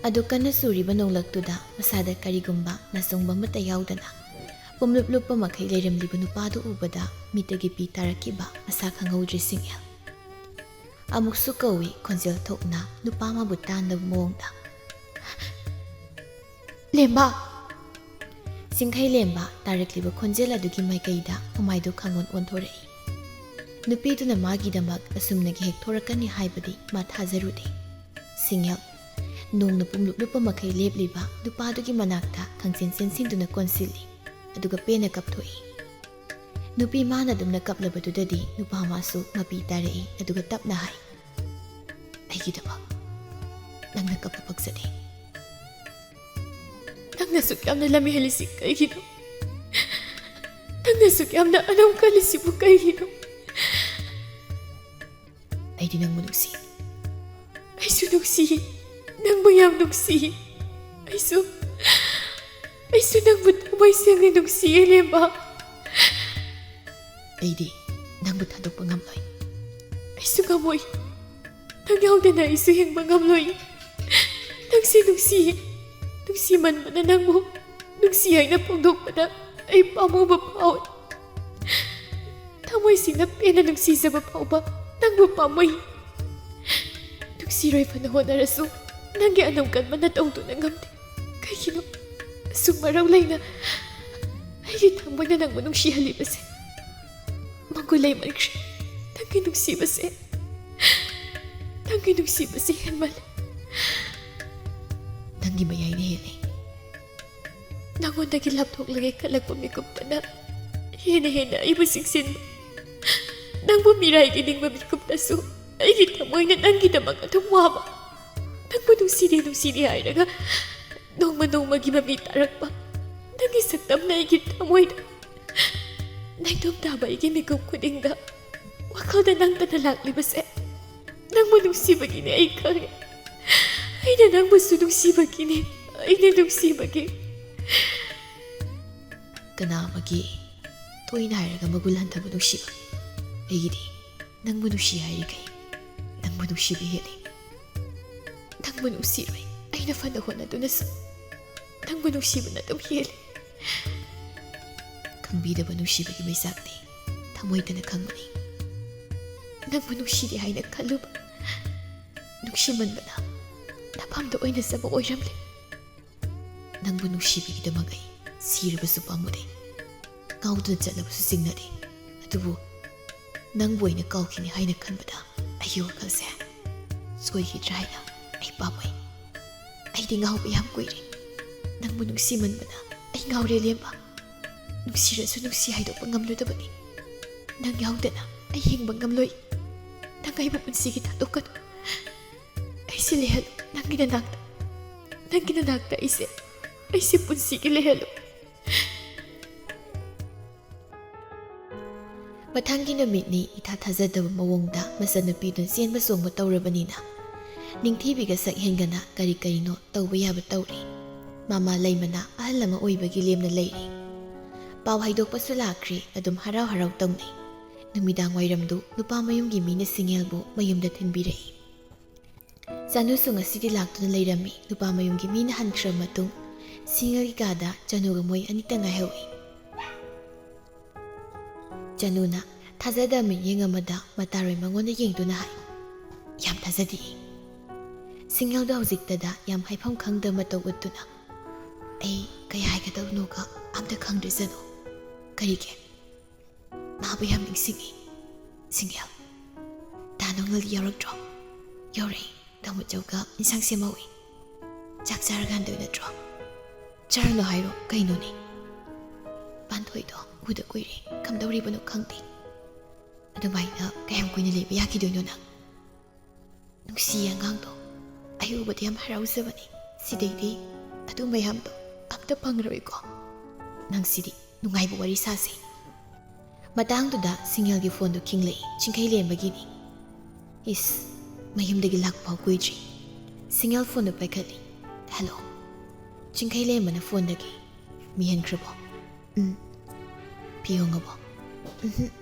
ꯑꯗꯨ ꯀꯟꯅ ꯆꯨꯔꯤꯕ ꯅꯣꯡꯂꯛꯇꯨꯗ ꯃꯁꯥꯗ ꯀꯔꯤꯒꯨꯝꯕ ꯅꯥꯆꯣꯡꯕ ꯑꯃꯠꯇ ꯌꯥꯎꯗꯅ ꯄꯨꯝꯂꯨꯞ ꯂꯨꯞꯄ ꯃꯈꯩ ꯂꯩꯔꯝꯂꯤꯕ ꯅꯨꯄꯥꯗꯨ ꯎꯕꯗ ꯃꯤꯠꯇꯒꯤ ꯄꯤ ꯇꯥꯔꯛꯈꯤꯕ ꯃꯁꯥ ꯈꯪꯍꯧꯗ꯭ꯔꯤ ꯁꯤꯡꯌꯦꯜ ꯑꯃꯨꯛꯁꯨ ꯀꯧꯏ ꯈꯣꯟꯖꯦꯜ ꯊꯣꯛꯅ ꯅꯨꯄꯥ ꯑꯃꯕꯨ ꯇꯥꯟꯗꯕ ꯃꯑꯣꯡꯗ, ꯂꯦꯝꯕ! ꯆꯤꯡꯈꯩ ꯂꯦꯝꯕ ꯇꯥꯔꯛꯂꯤꯕ ꯈꯣꯟꯖꯦꯜ ꯑꯗꯨꯒꯤ ꯃꯥꯏꯀꯩꯗ ꯃꯃꯥꯏꯗꯨ ꯈꯪꯑꯣꯟ ꯑꯣꯟꯊꯣꯔꯛꯏ꯫ ꯅꯨꯄꯤꯗꯨꯅ ꯃꯥꯒꯤꯗꯃꯛ ꯑꯁꯨꯝꯅꯒꯤ ꯍꯦꯛ ꯊꯣꯔꯛꯀꯅꯤ ꯍꯥꯏꯕꯗꯤ ꯃꯥ ꯊꯥꯖꯔꯨꯗꯦ꯫ ꯁꯤꯡꯌꯦꯜ ꯅꯣꯡꯅ ꯄꯨꯝꯂꯨꯞ ꯂꯨꯞꯄ ꯃꯈꯩ ꯂꯦꯞꯂꯤꯕ ꯅꯨꯄꯥꯗꯨꯒꯤ ꯃꯅꯥꯛꯇ ꯈꯪꯆꯦꯟ ꯆꯦꯟꯁꯤꯟꯗꯨꯅ ꯀꯣꯟꯁꯤꯜꯂꯤ, ꯑꯗꯨꯒ ꯄꯦꯟꯅ ꯀꯞꯊꯣꯛꯏ꯫ ꯅꯨꯄꯤ ꯃꯥꯅ ꯑꯗꯨꯝꯅ ꯀꯞꯂꯕꯗꯨꯗꯗꯤ ꯅꯨꯄꯥ ꯃꯥꯁꯨ ꯃꯄꯤ ꯇꯥꯔꯛꯏ, ꯑꯗꯨꯒ ꯇꯞꯅ ꯍꯥꯏ, ꯑꯩꯒꯤꯗꯃꯛ ꯅꯪꯅ ꯀꯞꯄ ꯄꯛꯆꯗꯦ꯫ ꯅꯪꯅ ꯁꯨꯛ ꯌꯥꯝꯅ ꯂꯝ ꯍꯦꯜꯂꯤꯁꯤ ꯀꯩꯒꯤꯅꯣ? ꯅꯪꯅ ꯁꯨꯛ ꯌꯥꯝꯅ ꯑꯅꯝ ꯀꯜꯂꯤꯁꯤꯕꯨ ꯀꯩꯒꯤꯅꯣ? ꯑꯩꯗꯤ ꯅꯪꯕꯨ ꯅꯨꯡꯁꯤ꯫ ꯑꯩꯁꯨ ꯅꯨꯡꯁꯤ, ꯅꯪꯕꯨ ꯌꯥꯝ ꯅꯨꯡꯁꯤ꯫ ꯑꯩꯁꯨ ꯅꯪꯕꯨ ꯊꯃꯣꯏ ꯁꯦꯡꯅ ꯅꯨꯡꯁꯤꯌꯦ ꯂꯦꯝꯕ꯫ ꯑꯩꯗꯤ ꯅꯪꯕꯨ ꯊꯥꯗꯣꯛꯄ ꯉꯝꯂꯣꯏ꯫ ꯑꯩꯁꯨ ꯉꯝꯃꯣꯏ, ꯅꯪ ꯌꯥꯎꯗꯅ ꯑꯩꯁꯨ ꯍꯤꯡꯕ ꯉꯝꯂꯣꯏ꯫ ꯅꯪꯁꯤ ꯅꯨꯡꯁꯤꯌꯦ, ꯅꯨꯡꯁꯤꯃꯟꯕꯅ ꯅꯪꯕꯨ ꯅꯨꯡꯁꯤ ꯍꯥꯏꯅ ꯐꯣꯡꯗꯣꯛꯄꯗ ꯑꯩ ꯄꯥꯝꯃꯨꯕ ꯐꯥꯎꯏ꯫ ꯊꯃꯣꯏꯁꯤꯡꯅ ꯄꯦꯟꯅ ꯅꯨꯡꯁꯤꯖꯕ ꯐꯥꯎꯕ ꯅꯪꯕꯨ ꯄꯥꯝꯃꯨꯏ꯫ ꯅꯨꯡꯁꯤꯔꯣꯏ ꯐꯅ ꯍꯣꯠꯅꯔꯁꯨ ꯅꯪꯒꯤ ꯑꯅꯝ ꯀꯟꯕꯅ ꯇꯧꯗꯨꯅ ꯉꯝꯗꯦ꯫ ꯀꯩꯒꯤꯅꯣ ꯑꯁꯨꯛ ꯃꯔꯧ ꯂꯩꯅ ꯑꯩꯒꯤ ꯊꯃꯣꯏꯅ ꯅꯪꯕꯨ ꯅꯨꯡꯁꯤꯍꯜꯂꯤꯕꯁꯦ? ꯃꯒꯨꯟ ꯂꯩꯃꯟꯈ꯭ꯔꯦ ꯅꯪꯒꯤ ꯅꯨꯡꯁꯤꯕꯁꯦ ꯍꯦꯟꯃꯜꯂꯦ꯫ ꯅꯪꯒꯤ ꯃꯌꯥꯏꯅ ꯍꯦꯜꯂꯦ꯫ ꯅꯪꯉꯣꯟꯗꯒꯤ ꯂꯥꯞꯊꯣꯛꯂꯒꯦ ꯈꯜꯂꯛꯄ ꯃꯤꯀꯨꯞꯇꯅ ꯍꯦꯟꯅ ꯑꯩꯕꯨ ꯆꯤꯡꯁꯤꯟꯕ, ꯅꯪꯕꯨ ꯃꯤꯔꯥꯏꯒꯤ ꯅꯤꯡꯕ ꯃꯤꯀꯨꯞꯇꯁꯨ ꯑꯩꯒꯤ ꯊꯃꯣꯏꯅ ꯅꯪꯒꯤꯗꯃꯛ ꯑꯗꯨꯝ ꯋꯥꯕ, ꯅꯪꯕꯨ ꯅꯨꯡꯁꯤꯗꯦ ꯍꯥꯏꯔꯒ ꯅꯣꯡꯃꯒꯤ ꯃꯃꯤ ꯇꯥꯔꯛꯄ ꯅꯪꯒꯤ ꯁꯛꯇꯝꯅ ꯑꯩꯒꯤ ꯊꯃꯣꯏꯗ ꯅꯥꯏꯇꯣꯝ ꯇꯥꯕ ꯑꯩꯒꯤ ꯃꯤꯀꯨꯞ ꯈꯨꯗꯤꯡꯗ ꯋꯥꯈꯜꯗ ꯅꯪꯇꯅ ꯂꯥꯛꯂꯤꯕꯁꯦ ꯅꯪꯕꯨ ꯅꯨꯡꯁꯤꯕꯒꯤꯅꯦ ꯑꯩ ꯈꯪꯉꯦ꯫ ꯑꯩꯅ ꯅꯪꯕꯨꯁꯨ ꯅꯨꯡꯁꯤꯕꯒꯤꯅꯦ, ꯑꯩꯅ ꯅꯨꯡꯁꯤꯕꯒꯤ꯫ ꯀꯅꯥ ꯑꯃꯒꯤ ꯊꯣꯏꯅ ꯍꯥꯏꯔꯒ ꯃꯒꯨꯟ ꯍꯟꯊꯕ ꯅꯨꯡꯁꯤꯕ? ꯑꯩꯒꯤꯗꯤ ꯅꯪꯕꯨ ꯅꯨꯡꯁꯤ ꯍꯥꯏꯔꯤꯈꯩ ꯅꯪꯕꯨ ꯅꯨꯡꯁꯤꯕ ꯍꯦꯜꯂꯤ꯫ ꯅꯪꯕꯨ ꯅꯨꯡꯁꯤꯔꯣꯏ ꯑꯩꯅ ꯐꯅ ꯍꯣꯠꯅꯗꯨꯅꯁꯨ ꯅꯪꯕꯨ ꯅꯨꯡꯁꯤꯕꯅ ꯑꯗꯨꯝ ꯍꯦꯜꯂꯤ꯫ ꯈꯪꯕꯤꯗꯕ ꯅꯨꯡꯁꯤꯕꯒꯤ ꯃꯩꯆꯥꯛꯇꯤ ꯊꯃꯣꯏꯗꯅ ꯈꯪꯕꯅꯤ꯫ ꯅꯪꯕꯨ ꯅꯨꯡꯁꯤꯗꯦ ꯍꯥꯏꯅ ꯈꯜꯂꯨꯕ, ꯅꯨꯡꯁꯤꯃꯟꯕꯅ ꯅꯐꯝꯗ ꯑꯣꯏꯅꯖꯕ ꯑꯣꯏꯔꯝꯂꯦ꯫ ꯅꯪꯕꯨ ꯅꯨꯡꯁꯤꯕꯒꯤꯗꯃꯛ ꯑꯩ ꯁꯤꯔꯕꯁꯨ ꯄꯥꯝꯃꯨꯗꯦ, ꯉꯥꯎꯗꯨꯅ ꯆꯠꯂꯕꯁꯨ ꯆꯤꯡꯅꯗꯦ꯫ ꯑꯗꯨꯕꯨ ꯅꯪꯕꯨ ꯑꯩꯅ ꯀꯥꯎꯈꯤꯅꯤ ꯍꯥꯏꯅ ꯈꯟꯕꯗ ꯑꯩꯒꯤ ꯋꯥꯈꯜꯁꯦ ꯁꯣꯏꯈꯤꯗ꯭ꯔꯥ ꯍꯥꯏꯅ ꯑꯩ ꯄꯥꯝꯃꯣꯏ꯫ ꯑꯩꯗꯤ ꯉꯥꯎꯕ ꯌꯥꯝ ꯀꯨꯏꯔꯦ꯫ ꯅꯪꯕꯨ ꯅꯨꯡꯁꯤꯃꯟꯕꯅ ꯑꯩ ꯉꯥꯎꯔꯦ ꯂꯦꯝꯕ꯫ ꯅꯨꯡꯁꯤꯔꯁꯨ ꯅꯨꯡꯁꯤ ꯍꯥꯏꯗꯣꯛꯄ ꯉꯝꯂꯣꯏꯗꯕꯅꯤ꯫ ꯅꯪ ꯌꯥꯎꯗꯅ ꯑꯩ ꯍꯤꯡꯕ ꯉꯝꯂꯣꯏ꯫ ꯅꯪ ꯑꯩꯕꯨ ꯄꯨꯟꯁꯤꯒꯤ ꯊꯥꯗꯣꯛꯀꯅꯨ꯫ ꯑꯩꯁꯦ ꯂꯩꯍꯜꯂꯨ ꯅꯪꯒꯤ ꯅꯅꯥꯛꯇ ꯑꯩꯁꯦ ꯄꯨꯟꯁꯤꯒꯤ ꯂꯩꯍꯜꯂꯨ꯫ ꯃꯊꯪꯒꯤ ꯅꯨꯃꯤꯠꯅꯤ ꯏꯊꯥ ꯊꯥꯖꯗꯕ ꯃꯑꯣꯡꯗ ꯃꯆꯟꯅꯨꯄꯤꯗꯨꯅ ꯆꯦꯟꯕ ꯆꯣꯡꯕ ꯇꯧꯔꯕꯅꯤꯅ ꯅꯤꯡꯊꯤꯕꯤꯒ ꯁꯛ ꯍꯦꯟꯒꯅ ꯀꯔꯤꯅꯣ ꯇꯧꯕ ꯌꯥꯕ ꯇꯧꯔꯤ꯫ ꯃꯃꯥ ꯂꯩꯃꯅ ꯑꯍꯜ ꯑꯃ ꯑꯣꯏꯕꯒꯤ ꯂꯦꯝꯅ ꯂꯩꯔꯤ꯫ ꯄꯥꯎ ꯍꯩꯗꯣꯛꯄꯁꯨ ꯂꯥꯛꯈ꯭ꯔꯦ, ꯑꯗꯨꯝ ꯍꯔꯥꯎ ꯇꯧꯅꯩ꯫ ꯅꯨꯃꯤꯗꯥꯡ ꯋꯥꯏꯔꯝꯗꯨ ꯅꯨꯄꯥ ꯃꯌꯨꯝꯒꯤ ꯃꯤꯅ ꯁꯤꯡꯌꯦꯜꯕꯨ ꯃꯌꯨꯝꯗ ꯊꯤꯟꯕꯤꯔꯛꯏ꯫ ꯆꯅꯨꯁꯨ ꯉꯁꯤꯗꯤ ꯂꯥꯛꯇꯨꯅ ꯂꯩꯔꯝꯃꯤ꯫ ꯅꯨꯄꯥ ꯃꯌꯨꯝꯒꯤ ꯃꯤꯅ ꯍꯟꯈ꯭ꯔꯕ ꯃꯇꯨꯡ ꯁꯤꯡꯌꯦꯜꯒꯤ ꯀꯥꯗ ꯆꯅꯨꯒ ꯃꯣꯏ ꯑꯅꯤꯇ ꯉꯥꯏꯍꯧꯏ꯫ ꯆꯅꯨꯅ ꯊꯥꯖꯗꯕ ꯃꯤꯠꯌꯦꯡ ꯑꯃꯗ ꯃꯇꯥꯔꯣꯏ ꯃꯉꯣꯟꯗ ꯌꯦꯡꯗꯨꯅ ꯍꯥꯏ, ꯌꯥꯝ ꯊꯥꯖꯗꯦ꯫ ꯁꯤꯡꯌꯦꯜꯗꯣ ꯍꯧꯖꯤꯛꯇꯗ ꯌꯥꯝ ꯍꯥꯏꯐꯝ ꯈꯪꯗꯕ ꯃꯇꯧ ꯎꯠꯇꯨꯅ, ꯑꯩ ꯀꯩ ꯍꯥꯏꯒꯗꯕꯅꯣꯒ ꯑꯝꯇ ꯈꯪꯗ꯭ꯔꯦ ꯆꯅꯨ꯫ ꯀꯔꯤꯒꯤ? ꯃꯥꯕꯨ ꯌꯥꯝ ꯅꯤꯡꯁꯤꯡꯉꯤ꯫ ꯁꯤꯡꯌꯦꯜ, ꯗꯥ ꯅꯣꯡꯅꯜꯗꯤ ꯌꯥꯎꯔꯛꯇ꯭ꯔꯣ? ꯌꯥꯎꯔꯛꯏ, ꯇꯥꯃꯣꯆꯧꯒ ꯏꯟꯁꯥꯡ ꯁꯦꯝꯍꯧꯏ꯫ ꯆꯥꯛ ꯆꯥꯔꯀꯥꯟꯗ ꯅꯠꯇ꯭ꯔꯣ? ꯆꯥꯔꯅꯣ ꯍꯥꯏꯔꯣ ꯀꯩꯅꯣꯅꯦ? ꯄꯥꯟꯊꯣꯏꯗꯣ ꯎꯗ ꯀꯨꯏꯔꯦ, ꯀꯝꯗꯧꯔꯤꯕꯅꯣ ꯈꯪꯗꯦ꯫ ꯑꯗꯨꯃꯥꯏꯅ ꯀꯌꯥꯝ ꯀꯨꯏꯅ ꯂꯩꯕ ꯌꯥꯈꯤꯗꯣꯏꯅꯣ ꯅꯪ? ꯅꯨꯡꯁꯤꯌꯦ ꯑꯉꯥꯡꯗꯣ, ꯑꯩ ꯎꯕꯗ ꯌꯥꯝ ꯍꯔꯥꯎꯖꯕꯅꯤ꯫ ꯁꯤꯗꯩꯗꯤ ꯑꯗꯨ ꯃꯌꯥꯝꯗꯣ ꯑꯝꯇ ꯐꯪꯉꯔꯣꯏꯀꯣ? ꯅꯪ ꯁꯤꯗꯤ ꯅꯨꯡꯉꯥꯏꯕ ꯋꯥꯔꯤ ꯁꯥꯁꯤ꯫ ꯃꯇꯥꯡꯗꯨꯗ ꯁꯤꯡꯌꯦꯜꯒꯤ ꯐꯣꯟꯗꯨ ꯈꯤꯡꯂꯛꯏ꯫ ꯆꯤꯡꯈꯩ ꯂꯦꯝꯕꯒꯤꯅꯤ꯫ ꯏꯁ, ꯃꯌꯨꯝꯗꯒꯤ ꯂꯥꯛꯄꯐꯥꯎ ꯀꯨꯏꯗ꯭ꯔꯤ꯫ ꯁꯤꯡꯌꯦꯜ ꯐꯣꯟꯗꯨ ꯄꯥꯏꯈꯠꯂꯤ꯫ ꯍꯜꯂꯣ꯫ ꯆꯤꯡꯈꯩ ꯂꯦꯝꯕꯅ ꯐꯣꯟꯗꯒꯤ, ꯃꯤꯍꯟꯈ꯭ꯔꯕꯣ? ꯐꯤ ꯍꯣꯡꯉꯕꯣ?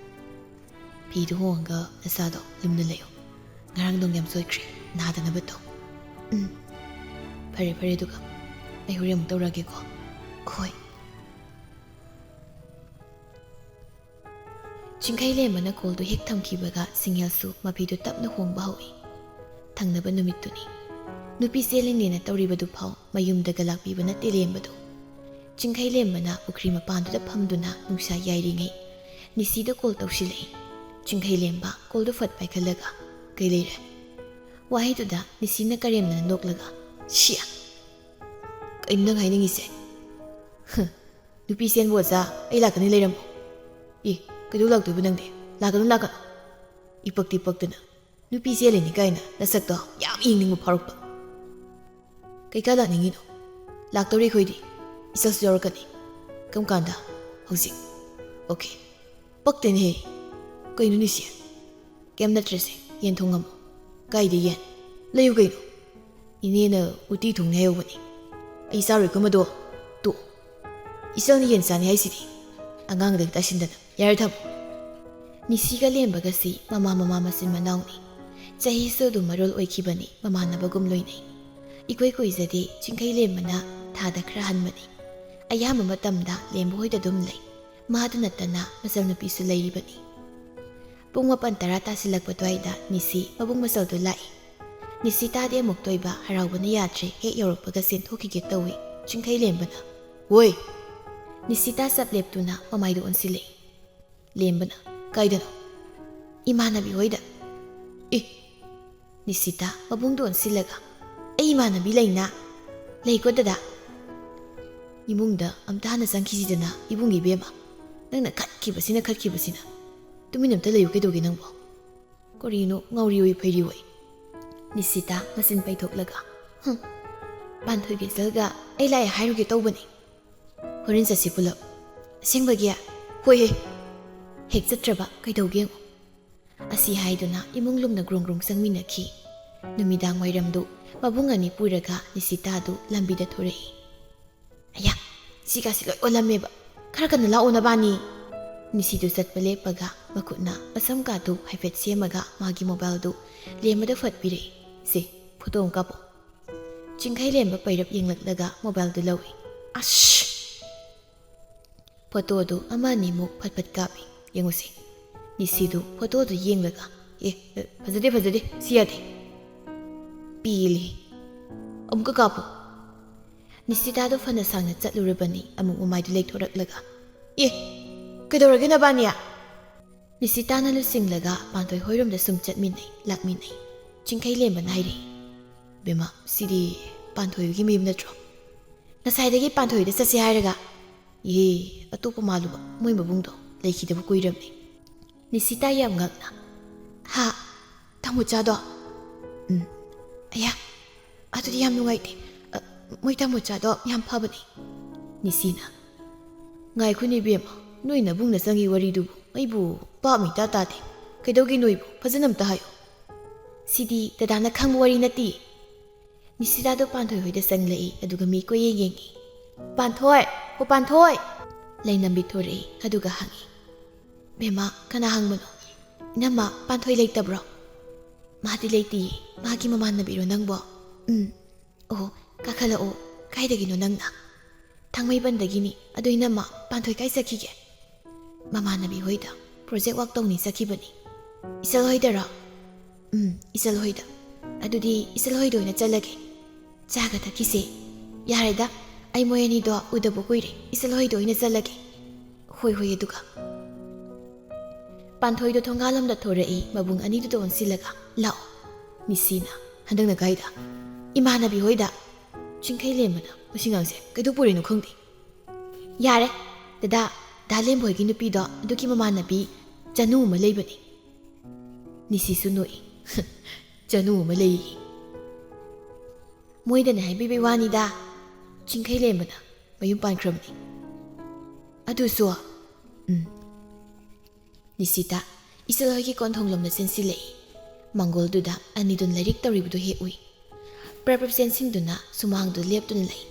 ꯐꯤꯗꯨ ꯍꯣꯡꯉꯒ ꯅꯁꯥꯗꯣ ꯂꯨꯝꯅ ꯂꯩꯌꯣ꯫ ꯉꯔꯥꯡ ꯅꯣꯡ ꯌꯥꯝ ꯆꯣꯠꯈ꯭ꯔꯦ, ꯅꯥꯗꯅꯕ ꯇꯧ꯫ ꯐꯔꯦ ꯐꯔꯦ ꯑꯗꯨꯒ ꯑꯩ ꯍꯣꯔꯦꯟ ꯑꯃꯨꯛ ꯇꯧꯔꯛꯑꯒꯦꯀꯣ ꯍꯣꯏ ꯆꯤꯡꯈꯩꯂꯦꯝꯕꯅ ꯀꯣꯜꯗꯨ ꯍꯦꯛ ꯊꯝꯈꯤꯕꯒ ꯁꯤꯡꯌꯦꯜꯁꯨ ꯃꯄꯤꯗꯨ ꯇꯞꯅ ꯍꯣꯡꯕ ꯍꯧꯏ ꯊꯪꯅꯕ ꯅꯨꯃꯤꯠꯇꯨꯅꯤ ꯅꯨꯄꯤ ꯆꯦꯜꯂꯤꯅꯦꯅ ꯇꯧꯔꯤꯕꯗꯨ ꯐꯥꯎ ꯃꯌꯨꯝꯗꯒ ꯂꯥꯛꯄꯤꯕ ꯅꯠꯇꯦ ꯂꯦꯝꯕꯗꯨ ꯆꯤꯡꯈꯩꯂꯦꯝꯕꯅ ꯄꯨꯈ꯭ꯔꯤ ꯃꯄꯥꯟꯗꯨꯗ ꯐꯝꯗꯨꯅ ꯅꯨꯡꯁꯥ ꯌꯥꯏꯔꯤꯉꯩ ꯅꯤꯁꯤꯗ ꯀꯣꯜ ꯇꯧꯁꯤꯜꯂꯛꯏ ꯆꯤꯡꯈꯩꯂꯦꯝꯕ ꯀꯣꯜꯗꯨ ꯐꯠ ꯄꯥꯏꯈꯠꯂꯒ ꯀꯩ ꯂꯩꯔꯦ ꯋꯥꯍꯩꯗꯨꯗ ꯅꯤꯁꯤꯅ ꯀꯔꯦꯝꯅꯅ ꯅꯣꯛꯂꯒ ꯁꯤꯌꯥ ꯀꯩꯅꯣ ꯅꯪ ꯍꯥꯏꯅꯤꯡꯉꯤꯁꯦ ꯅꯨꯄꯤ ꯆꯦꯟꯕ ꯑꯣꯖꯥ ꯑꯩ ꯂꯥꯛꯀꯅꯤ ꯂꯩꯔꯝꯃꯣ ꯀꯩꯗꯧ ꯂꯥꯛꯇꯣꯏꯕ ꯅꯪꯗꯤ ꯂꯥꯛꯀꯅꯨ ꯂꯥꯛꯀꯅꯨ ꯏꯄꯛꯇꯤ ꯄꯛꯇꯅ ꯅꯨꯄꯤ ꯆꯦꯜꯂꯤꯅꯤ ꯀꯥꯏꯅ ꯅꯁꯛꯇꯣ ꯌꯥꯝ ꯌꯦꯡꯅꯤꯡꯕ ꯐꯥꯎꯔꯛꯄ ꯀꯩꯀꯥ ꯂꯥꯛꯅꯤꯡꯉꯤꯅꯣ ꯂꯥꯛꯇꯧꯔꯤ ꯑꯩꯈꯣꯏꯗꯤ ꯏꯆꯜꯁꯨ ꯌꯥꯎꯔꯛꯀꯅꯤ ꯀꯔꯝ ꯀꯥꯟꯗ ꯍꯧꯖꯤꯛ ꯑꯣꯀꯦ ꯄꯛꯇꯦꯅꯦꯍꯦ ꯀꯩꯅꯣ ꯅꯤꯁꯤ ꯀꯩꯝ ꯅꯠꯇ꯭ꯔꯁꯦ ꯌꯦꯟ ꯊꯣꯡꯉꯝꯃꯣ ꯀꯥꯏꯗ ꯌꯦꯟ ꯂꯩꯌꯨ ꯀꯩꯅꯣ ꯏꯅꯦꯅ ꯎꯇꯤ ꯊꯣꯡꯅꯤ ꯍꯥꯏꯍꯧꯕꯅꯤ ꯑꯩ ꯆꯥꯔꯣꯏꯀꯣ ꯃꯗꯣ ꯇꯣꯛ ꯏꯆꯜꯅ ꯌꯦꯟ ꯆꯥꯅꯤ ꯍꯥꯏꯁꯤꯗꯤ ꯑꯉꯥꯡꯗꯒꯤ ꯇꯥꯁꯤꯟꯗꯅ ꯌꯥꯔꯦ ꯊꯝꯃꯣ ꯅꯤꯁꯤꯒ ꯂꯦꯝꯕꯒꯁꯤ ꯃꯃꯥ ꯃꯆꯤꯟ ꯃꯅꯥꯎꯅꯤ ꯆꯍꯤꯁꯨ ꯑꯗꯨꯝ ꯃꯔꯣꯜ ꯑꯣꯏꯈꯤꯕꯅꯤ ꯃꯃꯥꯟꯅꯕꯒꯨꯝ ꯂꯣꯏꯅꯩ ꯏꯀꯣꯏ ꯀꯣꯏꯖꯗꯦ ꯆꯤꯡꯈꯩꯂꯦꯝꯕꯅ ꯊꯥꯗ ꯈꯔ ꯍꯟꯕꯅꯤ ꯑꯌꯥꯝꯕ ꯃꯇꯝꯗ ꯂꯦꯝꯕ ꯍꯣꯏꯗ ꯑꯗꯨꯝ ꯂꯩ ꯃꯥꯗꯨ ꯅꯠꯇꯅ ꯃꯆꯜꯅꯨꯄꯤꯁꯨ ꯂꯩꯔꯤꯕꯅꯤ ꯄꯨꯡ 9 ꯇꯥꯁꯤꯜꯂꯛꯄ ꯑꯗꯨꯋꯥꯏꯗ ꯅꯤꯁꯤ ꯃꯕꯨꯡ ꯃꯆꯜꯗꯨ ꯂꯥꯛꯏ ꯅꯤꯁꯤ ꯇꯥꯗꯤ ꯑꯃꯨꯛ ꯇꯣꯏꯕ ꯍꯔꯥꯎꯕꯅ ꯌꯥꯗ꯭ꯔꯦ ꯍꯦꯛ ꯌꯧꯔꯛꯄꯒ ꯆꯦꯟꯊꯣꯛꯈꯤꯒꯦ ꯇꯧꯏ ꯆꯤꯡꯈꯩꯂꯦꯝꯕꯅ ꯍꯣꯏ ꯅꯤꯁꯤꯇꯥ ꯆꯞ ꯂꯦꯞꯇꯨꯅ ꯃꯃꯥꯏꯗꯨ ꯑꯣꯟꯁꯤꯜꯂꯛꯏ ꯂꯦꯝꯕꯅ ꯀꯥꯏꯗꯅꯣ ꯏꯃꯥꯟꯅꯕꯤ ꯍꯣꯏꯗ ꯅꯤꯁꯤꯇꯥ ꯃꯕꯨꯡꯗꯨ ꯑꯣꯟꯁꯤꯜꯂꯒ ꯑꯩ ꯏꯃꯥꯟꯅꯕꯤ ꯂꯩꯅ ꯂꯩꯀꯣ ꯗꯗꯥ ꯏꯃꯨꯡꯗ ꯑꯝꯇ ꯍꯥꯟꯅ ꯆꯪꯈꯤꯁꯤꯗꯅ ꯏꯕꯨꯡꯒꯤ ꯏꯕꯦꯝꯃ ꯅꯪꯅ ꯈꯠꯈꯤꯕꯁꯤꯅ ꯇꯨꯃꯤꯟꯅ ꯑꯝꯇ ꯂꯩꯌꯨ ꯀꯩꯗꯧꯒꯦ ꯅꯪꯕꯣ ꯀꯔꯤꯅꯣ ꯉꯥꯎꯔꯤ ꯑꯣꯏ ꯐꯩꯔꯤ ꯑꯣꯏ ꯅꯤꯁꯤꯇꯥ ꯃꯆꯤꯟ ꯄꯩꯊꯣꯛꯂꯒ ꯄꯥꯟꯊꯣꯏꯒ ꯏꯆꯜꯒ ꯑꯩ ꯂꯥꯛꯑꯦ ꯍꯥꯏꯔꯨꯒꯦ ꯇꯧꯕꯅꯤ ꯍꯣꯔꯦꯟ ꯆꯠꯁꯤ ꯄꯨꯂꯞ ꯑꯁꯦꯡꯕꯒꯤ ꯍꯣꯏ ꯍꯦꯛ ꯆꯠꯇ꯭ꯔꯕ ꯀꯩꯗꯧꯒꯦ ꯑꯁꯤ ꯍꯥꯏꯗꯨꯅ ꯏꯃꯨꯡ ꯂꯨꯝꯅ ꯒ꯭ꯔꯣꯡ ꯒ꯭ꯔꯣꯡ ꯆꯪꯃꯤꯟꯅꯈꯤ ꯅꯨꯃꯤꯗꯥꯡ ꯋꯥꯏꯔꯝꯗꯨ ꯃꯕꯨꯡ ꯑꯅꯤ ꯄꯨꯔꯒ ꯅꯤꯁꯤꯇꯥꯗꯨ ꯂꯝꯕꯤꯗ ꯊꯣꯔꯛꯏ ꯑꯌꯥ ꯁꯤꯒꯥꯁꯤ ꯂꯣꯏ ꯑꯣꯜꯂꯝꯃꯦꯕ ꯈꯔ ꯀꯟꯅ ꯂꯥꯛꯑꯣ ꯅꯕꯥꯅꯤ ꯅꯤꯁꯤꯗꯨ ꯆꯠꯄ ꯂꯦꯞꯄꯒ ꯃꯈꯨꯠꯅ ꯃꯁꯝ ꯀꯥꯗꯨ ꯍꯥꯏꯐꯦꯠ ꯁꯦꯝꯃꯒ ꯃꯥꯒꯤ ꯃꯣꯕꯥꯏꯜꯗꯨ ꯂꯦꯝꯕꯗ ꯐꯠꯄꯤꯔꯛꯏ ꯁꯤ ꯐꯣꯇꯣ ꯑꯃ ꯀꯥꯞꯄꯣ ꯆꯤꯡꯈꯩꯂꯦꯝꯕ ꯄꯩꯔꯞ ꯌꯦꯡꯂꯛꯂꯒ ꯃꯣꯕꯥꯏꯜꯗꯨ ꯂꯧꯏ ꯑꯁ ꯐꯣꯇꯣꯗꯨ ꯑꯃ ꯑꯅꯤꯃꯨꯛ ꯐꯠ ꯀꯥꯞꯄꯤ ꯌꯦꯡꯉꯨꯁꯤ ꯅꯤꯁꯤꯗꯨ ꯐꯣꯇꯣꯗꯨ ꯌꯦꯡꯂꯒ ꯐꯖꯗꯦ ꯁꯤ ꯌꯥꯗꯦ ꯄꯦꯜꯂꯤ ꯑꯃꯨꯛꯀ ꯀꯥꯞꯄꯣ ꯅꯤꯁꯤꯇꯥꯗꯨ ꯐꯅ ꯁꯥꯡꯅ ꯆꯠꯂꯨꯔꯕꯅꯤ ꯑꯃꯨꯛ ꯃꯃꯥꯏꯗꯨ ꯂꯩꯊꯣꯔꯛꯂꯒ ꯀꯩꯗꯧꯔꯒꯦ ꯅꯕꯥꯅꯤ ꯅꯤꯁꯤꯇꯥꯅ ꯂꯨꯆꯤꯡꯂꯒ ꯄꯥꯟꯊꯣꯏ ꯍꯣꯏꯔꯣꯝꯗ ꯁꯨꯝ ꯆꯠꯃꯤꯟꯅꯩ ꯂꯥꯛꯃꯤꯟꯅꯩ ꯆꯤꯡꯈꯩꯂꯦꯝꯕꯅ ꯍꯥꯏꯔꯛꯏ ꯕꯦꯝꯃ ꯁꯤꯗꯤ ꯄꯥꯟꯊꯣꯏꯒꯤ ꯃꯌꯨꯝ ꯅꯠꯇ꯭ꯔꯣ ꯉꯁꯥꯏꯗꯒꯤ ꯄꯥꯟꯊꯣꯏꯗ ꯆꯠꯁꯤ ꯍꯥꯏꯔꯒ ꯑꯇꯣꯞꯄ ꯃꯥꯜꯂꯨꯕ ꯃꯣꯏ ꯃꯕꯨꯡꯗꯣ ꯂꯩꯈꯤꯗꯕ ꯀꯨꯏꯔꯕꯅꯤ ꯅꯤꯁꯤꯇꯥ ꯌꯥꯝ ꯉꯛꯅ ꯇꯥꯃꯣꯆꯥꯗꯣ ꯑꯌꯥ ꯑꯗꯨꯗꯤ ꯌꯥꯝ ꯅꯨꯡꯉꯥꯏꯇꯦ ꯃꯣꯏ ꯇꯥꯃꯣꯆꯥꯗꯣ ꯌꯥꯝ ꯐꯕꯅꯤ ꯅꯤꯁꯤꯅ ꯉꯥꯏꯈꯣꯅꯦ ꯏꯕꯦꯝꯃ ꯅꯣꯏ ꯅꯕꯨꯡꯅ ꯆꯪꯉꯤ ꯋꯥꯔꯤꯗꯨꯕꯨ ꯑꯩꯕꯨ ꯄꯥꯞ ꯃꯤꯇꯥ ꯇꯥꯗꯦ ꯀꯩꯗꯧꯒꯦ ꯅꯣꯏꯕꯨ ꯐꯖꯅ ꯑꯝꯇ ꯍꯥꯏꯌꯣ ꯁꯤꯗꯤ ꯗꯗꯥꯅ ꯈꯪꯕ ꯋꯥꯔꯤ ꯅꯠꯇꯦ ꯅꯤꯁꯤꯇꯥꯗꯣ ꯄꯥꯟꯊꯣꯏ ꯍꯣꯏꯗ ꯆꯪꯂꯛꯏ ꯑꯗꯨꯒ ꯃꯤ ꯀꯣꯏꯌꯦꯡ ꯌꯦꯡꯉꯤ ꯄꯥꯟꯊꯣꯏ ꯂꯩꯅꯝꯕꯤ ꯊꯣꯔꯛꯏ ꯑꯗꯨꯒ ꯍꯪꯉꯤ ꯕꯦꯝꯃ ꯀꯅꯥ ꯍꯪꯕꯅꯣ ꯏꯅꯝꯃ ꯄꯥꯟꯊꯣꯏ ꯂꯩꯇꯕ꯭ꯔꯣ ꯃꯥꯗꯤ ꯂꯩꯇꯤꯌꯦ ꯃꯥꯒꯤ ꯃꯃꯥꯟꯅꯕꯤꯔꯣ ꯅꯪꯕꯣ ꯑꯣ ꯀꯥꯈꯠꯂꯛꯑꯣ ꯀꯥꯏꯗꯒꯤꯅꯣ ꯅꯪꯅ ꯊꯥꯡꯃꯩꯕꯟꯗꯒꯤꯅꯤ ꯑꯗꯨ ꯏꯅꯝꯃ ꯄꯥꯟꯊꯣꯏ ꯀꯥꯏ ꯆꯠꯈꯤꯒꯦ ꯃꯃꯥꯟꯅꯕꯤ ꯍꯣꯏꯗ ꯄ꯭ꯔꯣꯖꯦꯛ ꯋꯥꯛ ꯇꯧꯅꯤ ꯆꯠꯈꯤꯕꯅꯤ ꯏꯆꯜ ꯍꯣꯏꯗꯔꯣ ꯏꯆꯜ ꯍꯣꯏꯗ ꯑꯗꯨꯗꯤ ꯏꯆꯜ ꯍꯣꯏꯗ ꯑꯣꯏꯅ ꯆꯠꯂꯒꯦ ꯆꯥꯒ ꯊꯛꯈꯤꯁꯦ ꯌꯥꯔꯦꯗ ꯑꯩ ꯃꯣꯏ ꯑꯅꯤꯗꯣ ꯎꯗꯕ ꯀꯨꯏꯔꯦ ꯏꯆꯜ ꯍꯣꯏꯗ ꯑꯣꯏꯅ ꯆꯠꯂꯒꯦ ꯍꯣꯏ ꯑꯗꯨꯒ ꯄꯥꯟꯊꯣꯏꯗꯣ ꯊꯣꯡꯒꯥꯜꯂꯣꯝꯗ ꯊꯣꯔꯛꯏ ꯃꯕꯨꯡ ꯑꯅꯤꯗꯨꯗ ꯑꯣꯟꯁꯤꯜꯂꯒ ꯂꯥꯛꯑꯣ ꯅꯤꯁꯤꯅ ꯍꯟꯗꯛꯅ ꯀꯥꯏꯗ ꯏꯃꯥꯟꯅꯕꯤ ꯍꯣꯏꯗ ꯆꯤꯡꯈꯩꯂꯦꯝꯕꯅ ꯃꯁꯤꯉꯥꯡꯁꯦ ꯀꯩꯗꯧ ꯈꯪꯗꯦ ꯌꯥꯔꯦ ꯗꯥ ꯂꯦꯝꯕ ꯍꯣꯏꯒꯤ ꯅꯨꯄꯤꯗꯣ ꯑꯗꯨꯒꯤ ꯃꯃꯥꯟꯅꯕꯤ ꯆꯅꯨ ꯑꯃ ꯂꯩꯕꯅꯤ ꯅꯤꯁꯤꯁꯨ ꯅꯣꯛꯏ ꯆꯅꯨ ꯑꯃ ꯂꯩꯌꯦ ꯃꯣꯏꯗꯅ ꯍꯥꯏꯕꯤꯕꯩ ꯋꯥꯅꯤꯗ ꯆꯤꯡꯈꯩꯂꯦꯝꯕꯅ ꯃꯌꯨꯝ ꯄꯥꯟꯈ꯭ꯔꯕꯅꯤ ꯑꯗꯨꯁꯨ ꯅꯤꯁꯤꯇꯥ ꯏꯆꯜ ꯍꯣꯏꯒꯤ ꯀꯣꯟꯊꯣꯡꯂꯣꯝꯗ ꯆꯦꯟꯁꯤꯜꯂꯛꯏ ꯃꯪꯒꯣꯜꯗꯨꯗ ꯑꯅꯤꯗꯨꯅ ꯂꯥꯏꯔꯤꯛ ꯇꯧꯔꯤꯕꯗꯨ ꯍꯦꯛ ꯎꯏ ꯄ꯭ꯔꯞ ꯆꯦꯟꯁꯤꯟꯗꯨꯅ ꯁꯨꯃꯥꯡꯗꯨ ꯂꯦꯞꯇꯨꯅ ꯂꯩ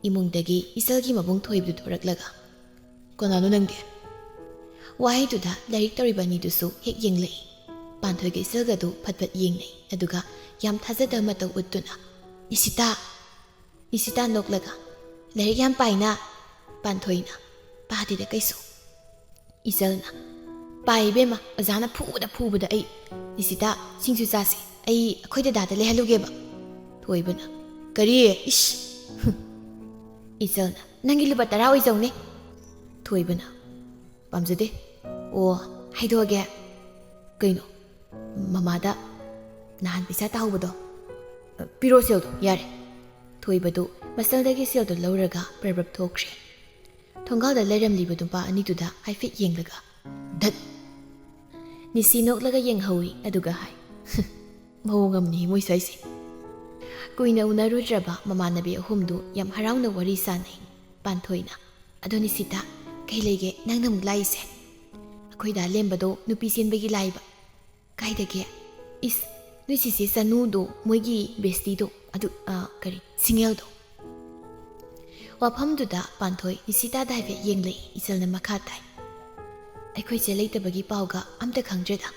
ꯏꯃꯨꯡꯗꯒꯤ ꯏꯆꯜꯒꯤ ꯃꯕꯨꯡ ꯊꯣꯏꯕꯗꯨ ꯊꯣꯔꯛꯂꯒ ꯀꯅꯥꯅꯣ ꯅꯪꯗꯤ ꯋꯥꯍꯩꯗꯨꯗ ꯂꯥꯏꯔꯤꯛ ꯇꯧꯔꯤꯕ ꯑꯅꯤꯗꯨꯁꯨ ꯍꯦꯛ ꯌꯦꯡꯂꯛꯏ ꯄꯥꯟꯊꯣꯏꯒ ꯏꯆꯜꯒꯗꯨ ꯐꯠ ꯌꯦꯡꯅꯩ ꯑꯗꯨꯒ ꯌꯥꯝ ꯊꯥꯖꯗꯕ ꯃꯇꯧ ꯎꯠꯇꯨꯅ ꯅꯤꯁꯤꯇꯥ ꯅꯤꯁꯤꯇꯥ ꯅꯣꯛꯂꯒ ꯂꯥꯏꯔꯤꯛ ꯌꯥꯝ ꯄꯥꯏꯅ ꯄꯥꯟꯊꯣꯏꯅ ꯄꯥꯗꯦꯗ ꯀꯩꯁꯨ ꯏꯆꯜꯅ ꯄꯥꯏ ꯏꯕꯦꯝꯃ ꯑꯣꯖꯥꯅ ꯐꯨꯕꯗ ꯑꯩ ꯅꯤꯁꯤꯇꯥ ꯁꯤꯡꯖꯨ ꯆꯥꯁꯤ ꯑꯩꯈꯣꯏ ꯗꯗꯥꯗ ꯂꯩꯍꯜꯂꯨꯒꯦꯕ ꯊꯣꯏꯕꯅ ꯀꯔꯤ ꯏꯁ ꯏꯆꯜꯅ ꯅꯪꯒꯤ ꯂꯨꯄꯥ 10 ꯑꯣꯏꯖꯧꯅꯦ ꯊꯣꯏꯕꯅ ꯄꯥꯝꯖꯗꯦ ꯑꯣ ꯍꯥꯏꯗꯣꯛꯑꯒꯦ ꯀꯩꯅꯣ ꯃꯃꯥꯗ ꯅꯍꯥꯟ ꯄꯩꯁꯥ ꯇꯥꯍꯧꯕꯗꯣ ꯄꯤꯔꯣ ꯁꯦꯜꯗꯣ ꯌꯥꯔꯦ ꯊꯣꯏꯕꯗꯨ ꯃꯁꯜꯗꯒꯤ ꯁꯦꯜꯗꯣ ꯂꯧꯔꯒ ꯄ꯭ꯔꯕ꯭ꯔꯞ ꯊꯣꯛꯈ꯭ꯔꯦ ꯊꯣꯡꯒꯥꯜꯗ ꯂꯩꯔꯝꯂꯤꯕ ꯅꯨꯄꯥ ꯑꯅꯤꯗꯨꯗ ꯍꯥꯏꯐꯦꯠ ꯌꯦꯡꯂꯒ ꯙꯠ ꯅꯤꯁꯤ ꯅꯣꯛꯂꯒ ꯌꯦꯡꯍꯧꯏ ꯑꯗꯨꯒ ꯍꯥꯏ ꯃꯑꯣꯡ ꯑꯃꯅꯤ ꯃꯣꯏ ꯁꯥꯏꯁꯦ ꯀꯨꯏꯅ ꯎꯅꯔꯨꯗ꯭ꯔꯕ ꯃꯃꯥꯟꯅꯕꯤ ꯑꯍꯨꯝꯗꯨ ꯌꯥꯝ ꯍꯔꯥꯎꯅ ꯋꯥꯔꯤ ꯁꯥꯟꯅꯩ ꯄꯥꯟꯊꯣꯏꯅ ꯑꯗꯣ ꯅꯤꯁꯤꯇꯥ ꯀꯩ ꯂꯩꯒꯦ ꯅꯪꯅ ꯑꯃꯨꯛ ꯂꯥꯛꯏꯁꯦ ꯑꯩꯈꯣꯏꯗ ꯂꯦꯝꯕꯗꯣ ꯅꯨꯄꯤ ꯆꯦꯟꯕꯒꯤ ꯂꯥꯛꯏꯕ ꯀꯥꯏꯗꯒꯦ ꯏꯁ ꯅꯣꯏ ꯁꯤꯁꯦ ꯆꯅꯨꯗꯣ ꯃꯣꯏꯒꯤ ꯕꯦꯁꯇꯤꯗꯣ ꯑꯗꯨ ꯀꯔꯤ ꯁꯤꯡꯉꯦꯜꯗꯣ ꯋꯥꯐꯝꯗꯨꯗ ꯄꯥꯟꯊꯣꯏ ꯅꯤꯁꯤꯇꯥꯗ ꯍꯥꯏꯐꯦꯠ ꯌꯦꯡꯂꯛꯏ ꯏꯆꯜꯅ ꯃꯈꯥ ꯇꯥꯏ ꯑꯩꯈꯣꯏꯁꯦ ꯂꯩꯇꯕꯒꯤ ꯄꯥꯎꯒ ꯑꯝꯇ ꯈꯪꯗ꯭ꯔꯦꯗ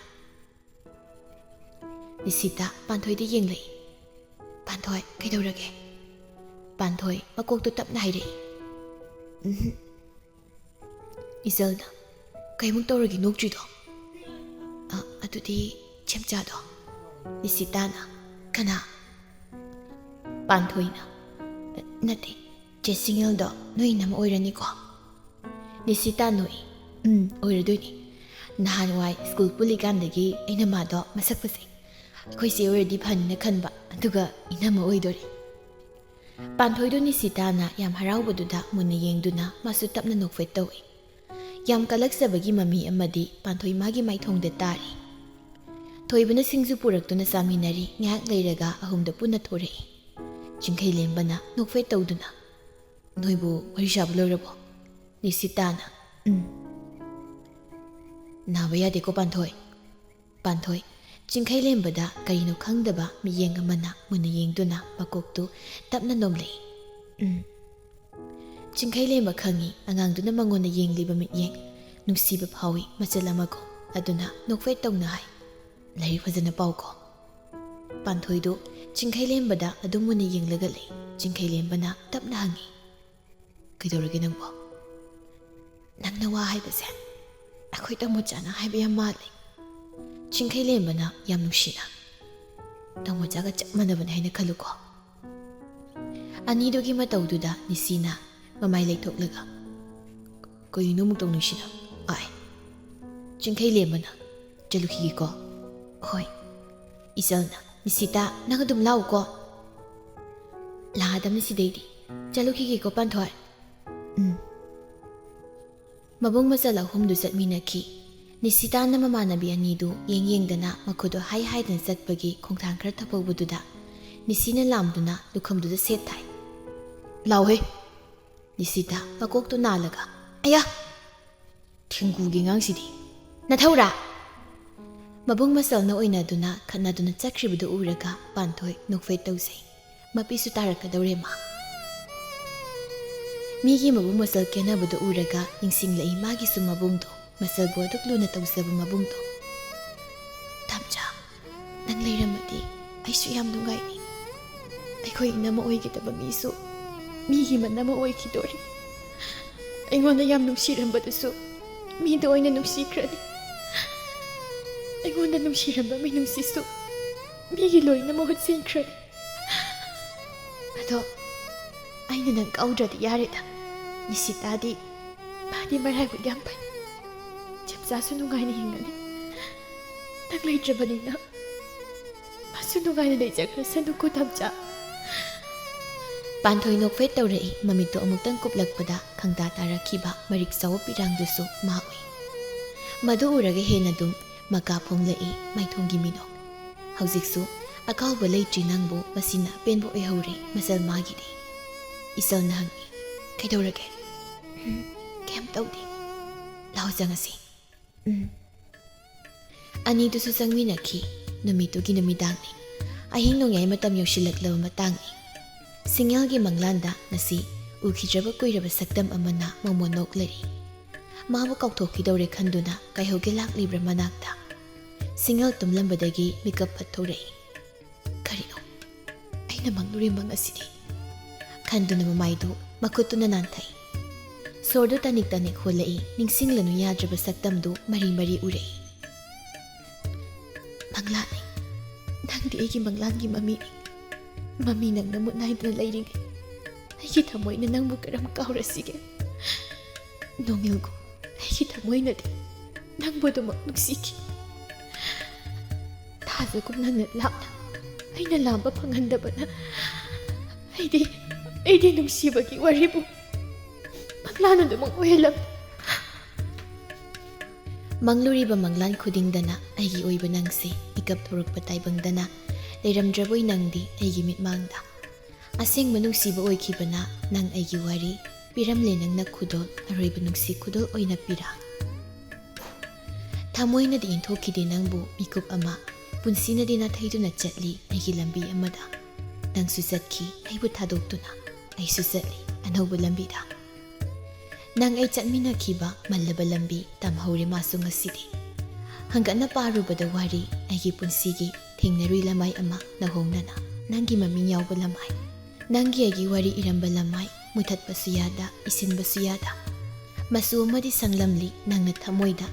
ꯅꯤꯁꯤꯇꯥ ꯄꯥꯟꯊꯣꯏꯗ ꯌꯦꯡꯂꯛꯏ ꯄꯥꯟꯊꯣꯏ ꯀꯩꯗꯧꯔꯒꯦ ꯄꯥꯟꯊꯣꯏ ꯃꯀꯣꯛꯇꯣ ꯇꯞꯅ ꯍꯥꯏꯔꯛꯏ ꯏꯆꯜꯅ ꯀꯩꯃꯨꯛ ꯇꯧꯔꯒꯦ ꯅꯣꯛꯇ꯭ꯔꯤꯗꯣ ꯑꯗꯨꯗꯤ ꯆꯦꯝꯆꯥꯗꯣ ꯅꯤꯁꯤꯇꯥꯅ ꯀꯅꯥ ꯄꯥꯟꯊꯣꯏꯅ ꯅꯠꯇꯦ ꯆꯦ ꯁꯤꯡꯉꯦꯜꯗꯣ ꯅꯣꯏ ꯏꯅꯝꯃ ꯑꯣꯏꯔꯅꯤꯀꯣ ꯅꯤꯁꯤꯇꯥ ꯅꯣꯛꯏ ꯑꯣꯏꯔꯗꯣꯏꯅꯤ ꯅꯍꯥꯟꯋꯥꯏ ꯁ꯭ꯀꯨꯜ ꯄꯨꯜꯂꯤꯀꯥꯟꯗꯒꯤ ꯑꯩꯅ ꯃꯥꯗꯣ ꯃꯁꯛ ꯐꯖꯩ ꯑꯩꯈꯣꯏꯁꯦ ꯑꯣꯏꯔꯗꯤ ꯐꯅꯤꯅ ꯈꯟꯕ ꯑꯗꯨꯒ ꯏꯅꯝꯃ ꯑꯣꯏꯗꯣꯔꯤ ꯄꯥꯟꯊꯣꯏꯗꯣ ꯅꯤꯁꯤꯇꯥꯅ ꯌꯥꯝ ꯍꯔꯥꯎꯕꯗꯨꯗ ꯃꯨꯟꯅ ꯌꯦꯡꯗꯨꯅ ꯃꯥꯁꯨ ꯇꯞꯅ ꯅꯣꯛꯐꯦꯠ ꯇꯧꯏ ꯌꯥꯝ ꯀꯜꯂꯛꯆꯕꯒꯤ ꯃꯃꯤ ꯑꯃꯗꯤ ꯄꯥꯟꯊꯣꯏ ꯃꯥꯒꯤ ꯃꯥꯏꯊꯣꯡꯗ ꯇꯥꯔꯤ ꯊꯣꯏꯕꯅ ꯁꯤꯡꯖꯨ ꯄꯨꯔꯛꯇꯨꯅ ꯆꯥꯃꯤꯟꯅꯔꯤ ꯉꯥꯏꯍꯥꯛ ꯂꯩꯔꯒ ꯑꯍꯨꯝꯗ ꯄꯨꯟꯅ ꯊꯣꯔꯛꯏ ꯆꯤꯡꯈꯩꯂꯦꯝꯕꯅ ꯅꯣꯛꯐꯦꯠ ꯇꯧꯗꯨꯅ ꯅꯣꯏꯕꯨ ꯋꯥꯔꯤ ꯁꯥꯕ ꯂꯣꯏꯔꯕꯣ ꯅꯤꯁꯤꯇꯥꯅ ꯅꯥꯕ ꯌꯥꯗꯦꯀꯣ ꯄꯥꯟꯊꯣꯏ ꯆꯤꯡꯈꯩꯂꯦꯝꯕꯗ ꯀꯔꯤꯅꯣ ꯈꯪꯗꯕ ꯃꯤꯠꯌꯦꯡ ꯑꯃꯅ ꯃꯨꯟꯅ ꯌꯦꯡꯗꯨꯅ ꯃꯀꯣꯛꯇꯨ ꯇꯞꯅ ꯅꯣꯝꯂꯛꯏ ꯆꯤꯡꯈꯩꯂꯦꯝꯕ ꯈꯪꯉꯤ ꯑꯉꯥꯡꯗꯨꯅ ꯃꯉꯣꯟꯗ ꯌꯦꯡꯂꯤꯕ ꯃꯤꯠꯌꯦꯡ ꯅꯨꯡꯁꯤꯕ ꯐꯥꯎꯏ ꯃꯆꯜ ꯑꯃꯒꯨꯝ ꯑꯗꯨꯅ ꯅꯣꯛꯐꯦꯠ ꯇꯧꯅ ꯍꯥꯏ ꯂꯥꯏꯔꯤꯛ ꯐꯖꯅ ꯄꯥꯎꯀꯣ ꯄꯥꯟꯊꯣꯏꯗꯨ ꯆꯤꯡꯈꯩꯂꯦꯝꯕꯗ ꯑꯗꯨꯝ ꯃꯨꯟꯅ ꯌꯦꯡꯂꯒ ꯂꯩ ꯆꯤꯡꯈꯩꯂꯦꯝꯕꯅ ꯇꯞꯅ ꯍꯪꯉꯤ ꯀꯩꯗꯧꯔꯒꯦ ꯅꯪꯕꯣ ꯅꯪꯅ ꯋꯥ ꯍꯥꯏꯕꯁꯦ ꯑꯩꯈꯣꯏ ꯇꯥꯃꯣꯆꯥꯅ ꯍꯥꯏꯕ ꯌꯥꯝ ꯃꯥꯜꯂꯤ ꯆꯤꯡꯈꯩꯂꯦꯝꯕꯅ ꯌꯥꯝ ꯅꯨꯡꯁꯤꯅ ꯇꯥꯃꯣꯆꯥꯒ ꯆꯞ ꯃꯥꯟꯅꯕꯅꯦ ꯍꯥꯏꯅ ꯈꯜꯂꯨꯀꯣ ꯑꯅꯤꯗꯨꯒꯤ ꯃꯇꯧꯗꯨꯗ ꯅꯤꯁꯤꯅ ꯃꯃꯥꯏ ꯂꯩꯊꯣꯛꯂꯒ ꯀꯩꯅꯣ ꯑꯃꯨꯛ ꯇꯧꯅꯤꯡꯁꯤꯅ ꯆꯤꯡꯈꯩꯂꯦꯝꯕꯅ ꯆꯠꯂꯨꯈꯤꯒꯦꯀꯣ ꯍꯣꯏ ꯏꯆꯜꯅ ꯅꯤꯁꯤꯇꯥ ꯅꯪ ꯑꯗꯨꯝ ꯂꯥꯛꯎꯀꯣ ꯂꯥꯛꯑꯗꯕꯅꯤ ꯁꯤꯗꯩꯗꯤ ꯆꯠꯂꯨꯈꯤꯒꯦꯀꯣ ꯄꯥꯟꯊꯣꯏ ꯃꯕꯨꯡ ꯃꯆꯜ ꯑꯍꯨꯝꯗꯨ ꯆꯠꯃꯤꯟꯅꯈꯤ ꯅꯤꯁꯤꯇꯥꯅ ꯃꯃꯥꯟꯅꯕꯤ ꯑꯅꯤꯗꯨ ꯌꯦꯡꯗꯅ ꯃꯈꯨꯗꯣ ꯍꯥꯏꯗꯅ ꯆꯠꯄꯒꯤ ꯈꯣꯡꯊꯥꯡ ꯈꯔ ꯊꯞꯍꯧꯕꯗꯨꯗ ꯅꯤꯁꯤꯅ ꯂꯥꯝꯗꯨꯅ ꯂꯨꯈꯝꯗꯨꯗ ꯁꯦꯠ ꯊꯥꯏ ꯂꯥꯎꯍꯦ ꯅꯤꯁꯤꯇꯥ ꯃꯀꯣꯛꯇꯨ ꯅꯥꯜꯂꯒ ꯑꯌꯥ ꯊꯦꯡꯒꯨꯒꯤ ꯉꯥꯡꯁꯤꯗꯤ ꯅꯊꯧꯔꯥ ꯃꯕꯨꯡ ꯃꯆꯜꯅ ꯑꯣꯏꯅꯗꯨꯅ ꯈꯠꯅꯗꯨꯅ ꯆꯠꯈ꯭ꯔꯤꯕꯗꯨ ꯎꯔꯒ ꯄꯥꯟꯊꯣꯏ ꯅꯣꯛꯐꯦꯠ ꯇꯧꯖꯩ ꯃꯄꯤꯁꯨ ꯇꯥꯔꯛꯀꯗꯧꯔꯦ ꯃꯥ ꯃꯤꯒꯤ ꯃꯕꯨꯡ ꯃꯆꯜ ꯀꯦꯟꯅꯕꯗꯨ ꯎꯔꯒ ꯅꯤꯡꯁꯤꯡꯂꯛꯏ ꯃꯥꯒꯤꯁꯨ ꯃꯕꯨꯡꯗꯣ ꯃꯆꯜꯕꯨ ꯑꯗꯨꯛ ꯂꯨꯅ ꯇꯧꯖꯕ ꯃꯕꯨꯡꯗꯣ ꯇꯝꯆꯥ ꯅꯪ ꯂꯩꯔꯝꯃꯗꯤ ꯑꯩꯁꯨ ꯌꯥꯝ ꯅꯨꯡꯉꯥꯏꯅꯤ ꯑꯩꯈꯣꯏ ꯏꯅꯝꯃ ꯑꯣꯏꯒꯗꯕ ꯃꯤꯁꯨ ꯃꯤꯒꯤ ꯃꯅꯝ ꯑꯣꯏꯈꯤꯗꯣꯔꯤ ꯑꯩꯉꯣꯟꯗ ꯌꯥꯝ ꯅꯨꯡꯁꯤꯔꯝꯕꯗꯨꯁꯨ ꯃꯤꯗ ꯑꯣꯏꯅ ꯅꯨꯡꯁꯤꯈ꯭ꯔꯅꯤ ꯑꯩꯉꯣꯟꯗ ꯅꯨꯡꯁꯤꯔꯝꯕ ꯃꯤꯅꯨꯡꯁꯤꯁꯨ ꯃꯤꯒꯤ ꯂꯣꯏꯅ ꯃꯍꯨꯠ ꯁꯤꯟꯈ꯭ꯔꯅꯤ ꯑꯗꯣ ꯑꯩꯅ ꯅꯪ ꯀꯧꯗ꯭ꯔꯗꯤ ꯌꯥꯔꯦꯗ ꯅꯤꯁꯤꯇꯥꯗꯤ ꯃꯥꯗꯤ ꯃꯔꯥꯏꯕꯛ ꯌꯥꯝ ꯐꯩ ꯆꯦꯝꯆꯥꯁꯨ ꯅꯨꯡꯉꯥꯏꯅ ꯍꯤꯡꯒꯅꯤ ꯅꯪ ꯂꯩꯇ꯭ꯔꯕꯅꯤꯅ ꯃꯥꯁꯨ ꯅꯨꯡꯉꯥꯏꯅ ꯂꯩꯖꯈ꯭ꯔꯁꯅꯨꯀꯣ ꯇꯝꯆꯥ ꯄꯥꯟꯊꯣꯏ ꯅꯣꯛꯐꯦꯠ ꯇꯧꯔꯛꯏ ꯃꯃꯤꯠꯇꯣ ꯑꯃꯨꯛꯇꯪ ꯀꯨꯞꯂꯛꯄꯗ ꯈꯪꯇꯥ ꯇꯥꯔꯛꯈꯤꯕ ꯃꯔꯤꯛ ꯆꯥꯎꯕ ꯄꯤꯔꯥꯡꯗꯨꯁꯨ ꯃꯥ ꯎꯏ ꯃꯗꯨ ꯎꯔꯒ ꯍꯦꯟꯅ ꯑꯗꯨꯝ ꯃꯀꯥ ꯐꯣꯡꯂꯛꯏ ꯃꯥꯏꯊꯣꯡꯒꯤ ꯃꯤꯅꯣꯛ ꯍꯧꯖꯤꯛꯁꯨ ꯑꯀꯥꯎꯕ ꯂꯩꯇ꯭ꯔꯤ ꯅꯪꯕꯨ ꯃꯁꯤꯅ ꯑꯄꯦꯟꯕ ꯑꯣꯏꯍꯧꯔꯦ ꯃꯆꯜ ꯃꯥꯒꯤꯗꯤ ꯏꯆꯜꯅ ꯍꯪꯉꯤ ꯀꯩꯗꯧꯔꯒꯦ ꯀꯩꯝ ꯇꯧꯗꯦ ꯂꯥꯎ ꯆꯪꯉꯁꯤ ꯑꯅꯤꯗꯨꯁꯨ ꯆꯪꯃꯤꯟꯅꯈꯤ ꯅꯨꯃꯤꯠꯇꯨꯒꯤ ꯅꯨꯃꯤꯗꯥꯡꯅꯤ ꯑꯍꯤꯡ ꯅꯣꯡꯌꯥꯏ ꯃꯇꯝ ꯌꯧꯁꯤꯜꯂꯛꯂꯕ ꯃꯇꯥꯡꯅꯤ ꯁꯤꯡꯉꯦꯜꯒꯤ ꯃꯪꯂꯥꯟꯗ ꯉꯁꯤ ꯎꯈꯤꯗ꯭ꯔꯕ ꯀꯨꯏꯔꯕ ꯁꯛꯇꯝ ꯑꯃꯅ ꯃꯃꯣꯟ ꯅꯣꯛꯂꯔꯤ ꯃꯥꯕꯨ ꯀꯥꯎꯊꯣꯛꯈꯤꯗꯧꯔꯦ ꯈꯟꯗꯨꯅ ꯀꯥꯏꯍꯧꯒꯦ ꯂꯥꯛꯂꯤꯕ꯭ꯔꯥ ꯃꯅꯥꯛꯇ ꯁꯤꯡꯉꯦꯜ ꯇꯨꯝꯂꯝꯕꯗꯒꯤ ꯃꯤꯀꯞ ꯐꯠꯊꯣꯔꯛꯏ ꯀꯔꯤꯅꯣ ꯑꯩꯅ ꯃꯪꯂꯨꯔꯤ ꯃꯪ ꯑꯁꯤꯗꯤ ꯈꯟꯗꯨꯅ ꯃꯃꯥꯏꯗꯨ ꯃꯈꯨꯠꯇꯨꯅ ꯅꯥꯟꯊꯩ ꯁꯣꯔꯗꯨ ꯇꯅꯤꯛ ꯇꯅꯤꯛ ꯍꯣꯜꯂꯛꯏ ꯅꯤꯡꯁꯤꯡꯂꯅꯨ ꯌꯥꯗ꯭ꯔꯕ ꯁꯛꯇꯝꯗꯨ ꯃꯔꯤ ꯃꯔꯤ ꯎꯔꯛꯏ ꯃꯪꯂꯥꯟꯅꯤ ꯅꯪꯗꯤ ꯑꯩꯒꯤ ꯃꯪꯂꯥꯟꯒꯤ ꯃꯃꯤꯅꯤ ꯃꯃꯤ ꯅꯪꯅ ꯃꯨꯠ ꯅꯥꯏꯗꯅ ꯂꯩꯔꯤꯉꯩ ꯑꯩꯒꯤ ꯊꯃꯣꯏꯅ ꯅꯪꯕꯨ ꯀꯔꯝ ꯀꯥꯎꯔꯁꯤꯒꯦ ꯅꯣꯡꯏꯜꯒꯨ ꯑꯩꯒꯤ ꯊꯃꯣꯏꯅꯗꯤ ꯅꯪꯕꯨ ꯑꯗꯨꯃꯛ ꯅꯨꯡꯁꯤꯈꯤ ꯊꯥꯖꯒꯨꯝ ꯅꯪꯅ ꯂꯥꯞꯅ ꯑꯩꯅ ꯂꯥꯝꯕ ꯐꯪꯍꯟꯗꯕꯅ ꯑꯩꯗꯤ ꯅꯨꯡꯁꯤꯕꯒꯤ ꯋꯥꯔꯤꯕꯨ ꯃꯪꯂꯥꯟ ꯑꯗꯨꯃꯛ ꯑꯣꯏꯍꯜꯂꯝꯃꯤ ꯃꯪꯂꯨꯔꯤꯕ ꯃꯪꯂꯥꯟ ꯈꯨꯗꯤꯡꯗꯅ ꯑꯩꯒꯤ ꯑꯣꯏꯕ ꯅꯪꯁꯦ ꯃꯤꯀꯞ ꯊꯣꯔꯛꯄ ꯇꯥꯏꯕꯪꯗꯅ ꯂꯩꯔꯝꯗ꯭ꯔꯕꯣꯏ ꯅꯪꯗꯤ ꯑꯩꯒꯤ ꯃꯤꯠꯃꯥꯡꯗ ꯑꯁꯦꯡꯕ ꯅꯨꯡꯁꯤꯕ ꯑꯣꯏꯈꯤꯕꯅ ꯅꯪ ꯑꯩꯒꯤ ꯋꯥꯔꯤ ꯄꯤꯔꯝꯂꯦ ꯅꯪꯅ ꯈꯨꯗꯣꯜ ꯑꯔꯣꯏꯕ ꯅꯨꯡꯁꯤ ꯈꯨꯗꯣꯜ ꯑꯣꯏꯅ ꯄꯤꯔꯥ ꯊꯃꯣꯏꯅꯗꯤ ꯏꯟꯊꯣꯛꯈꯤꯗꯦ ꯅꯪꯕꯨ ꯃꯤꯀꯨꯞ ꯑꯃ ꯄꯨꯟꯁꯤꯅꯗꯤ ꯅꯥꯊꯩꯗꯨꯅ ꯆꯠꯂꯤ ꯑꯩꯒꯤ ꯂꯝꯕꯤ ꯑꯃꯗ ꯅꯪꯁꯨ ꯆꯠꯈꯤ ꯑꯩꯕꯨ ꯊꯥꯗꯣꯛꯇꯨꯅ ꯑꯩꯁꯨ ꯆꯠꯂꯤ ꯑꯅꯧꯕ ꯂꯝꯕꯤꯗ ꯅꯪ ꯑꯩ ꯆꯠꯃꯤꯟꯅꯈꯤꯕ ꯃꯜꯂꯕ ꯂꯝꯕꯤ ꯇꯝꯍꯧꯔꯦ ꯃꯥꯁꯨ ꯉꯁꯤꯗꯤ ꯍꯪꯒꯠꯅ ꯄꯥꯔꯨꯕꯗ ꯋꯥꯔꯤ ꯑꯩꯒꯤ ꯄꯨꯟꯁꯤꯒꯤ ꯊꯦꯡꯅꯔꯨꯏ ꯂꯝꯃꯥꯏ ꯑꯃ ꯅꯧꯍꯧꯅꯅ ꯅꯪꯒꯤ ꯃꯃꯤꯡ ꯌꯥꯎꯕ ꯂꯝꯃꯥꯏ ꯅꯪꯒꯤ ꯑꯩꯒꯤ ꯋꯥꯔꯤ ꯏꯔꯝꯕ ꯂꯝꯃꯥꯏ ꯃꯨꯊꯠꯄꯁꯨ ꯌꯥꯗ ꯏꯁꯤꯟꯕꯁꯨ ꯌꯥꯗ ꯃꯆꯨ ꯑꯃꯗꯤ ꯁꯪꯂꯝꯂꯤ ꯅꯪꯅ ꯊꯃꯣꯏꯗ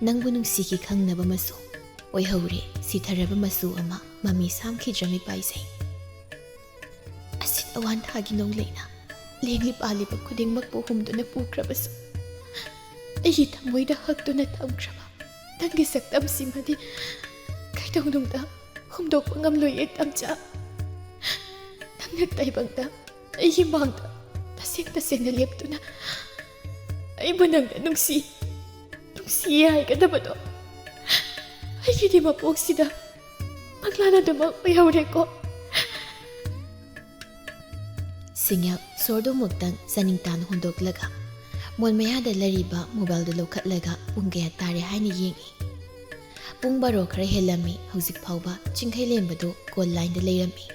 ꯅꯪꯕꯨ ꯅꯨꯡꯁꯤꯈꯤ ꯈꯪꯅꯕ ꯃꯆꯨ ꯑꯣꯏꯍꯧꯔꯦ ꯁꯤꯊꯔꯕ ꯃꯆꯨ ꯑꯃ ꯃꯃꯤ ꯁꯥꯝꯈꯤꯗ꯭ꯔ ꯃꯤꯄꯥꯏꯖꯩ ꯑꯁꯤꯠ ꯑꯋꯥꯟ ꯊꯥꯒꯤ ꯅꯣꯡꯂꯩꯅ ꯂꯦꯡꯂꯤ ꯄꯥꯜꯂꯤꯕ ꯈꯨꯗꯤꯡꯃꯛꯄꯨ ꯍꯨꯝꯗꯨꯅ ꯄꯨꯈ꯭ꯔꯕꯁꯨ ꯑꯩꯒꯤ ꯊꯃꯣꯏꯗ ꯍꯛꯇꯨꯅ ꯊꯝꯈ꯭ꯔꯕ ꯅꯪꯒꯤ ꯁꯛꯇꯝꯁꯤꯃꯗꯤ ꯀꯩꯗꯧꯅꯨꯡꯗ ꯍꯨꯝꯗꯣꯛꯄ ꯉꯝꯂꯣꯏꯌꯦ ꯇꯝꯆꯥ ꯅꯪꯅ ꯇꯥꯏꯕꯪꯗ ꯑꯩꯒꯤ ꯃꯥꯡꯗ ꯇꯁꯦꯡꯅ ꯂꯦꯞꯇꯨꯅ ꯑꯩꯕꯨ ꯅꯪꯅ ꯅꯨꯡꯁꯤꯌꯦ ꯍꯥꯏꯒꯗꯕꯗꯣ ꯑꯩꯒꯤꯗꯤ ꯃꯄꯣꯛꯁꯤꯗ ꯃꯪꯂꯥꯟ ꯑꯗꯨꯃꯛ ꯑꯣꯏꯍꯧꯔꯦꯀꯣ ꯁꯤꯡꯌꯥꯛ ꯁꯣꯔꯗꯨ ꯃꯨꯛꯇꯪ ꯆꯅꯤꯡ ꯇꯥꯅ ꯍꯣꯟꯗꯣꯛꯂꯒ ꯃꯣꯟ ꯃꯌꯥꯗ ꯂꯩꯔꯤꯕ ꯃꯣꯕꯥꯏꯜꯗꯨ ꯂꯧꯈꯠꯂꯒ ꯄꯨꯡ ꯀꯌꯥ ꯇꯥꯔꯦ ꯍꯥꯏꯅ ꯌꯦꯡꯏ ꯄꯨꯡ 12 ꯈꯔ ꯍꯦꯜꯂꯝꯃꯤ ꯍꯧꯖꯤꯛ ꯐꯥꯎꯕ ꯆꯤꯡꯈꯩꯂꯦꯝꯕꯗꯨ ꯀꯣꯜ ꯂꯥꯏꯟꯗ ꯂꯩꯔꯝꯃꯤ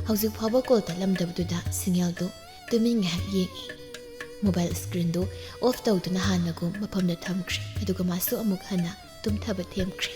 ꯍꯧꯖꯤꯛ ꯐꯥꯎꯕ ꯀꯣꯜ ꯇꯠꯂꯝꯗꯕꯗꯨꯗ ꯁꯤꯡꯌꯥꯜꯗꯨ ꯇꯨꯃꯤꯟ ꯉꯥꯏꯍꯥꯛ ꯌꯦꯡꯏ ꯃꯣꯕꯥꯏꯜ ꯁ꯭ꯀ꯭ꯔꯤꯟꯗꯨ ꯑꯣꯐ ꯇꯧꯗꯨꯅ ꯍꯥꯟꯅꯒꯨꯝ ꯃꯐꯝꯗ ꯊꯝꯈ꯭ꯔꯦ ꯑꯗꯨꯒ ꯃꯥꯁꯨ ꯑꯃꯨꯛ ꯍꯟꯅ ꯇꯨꯝꯊꯕ ꯊꯦꯝꯈ꯭ꯔꯦ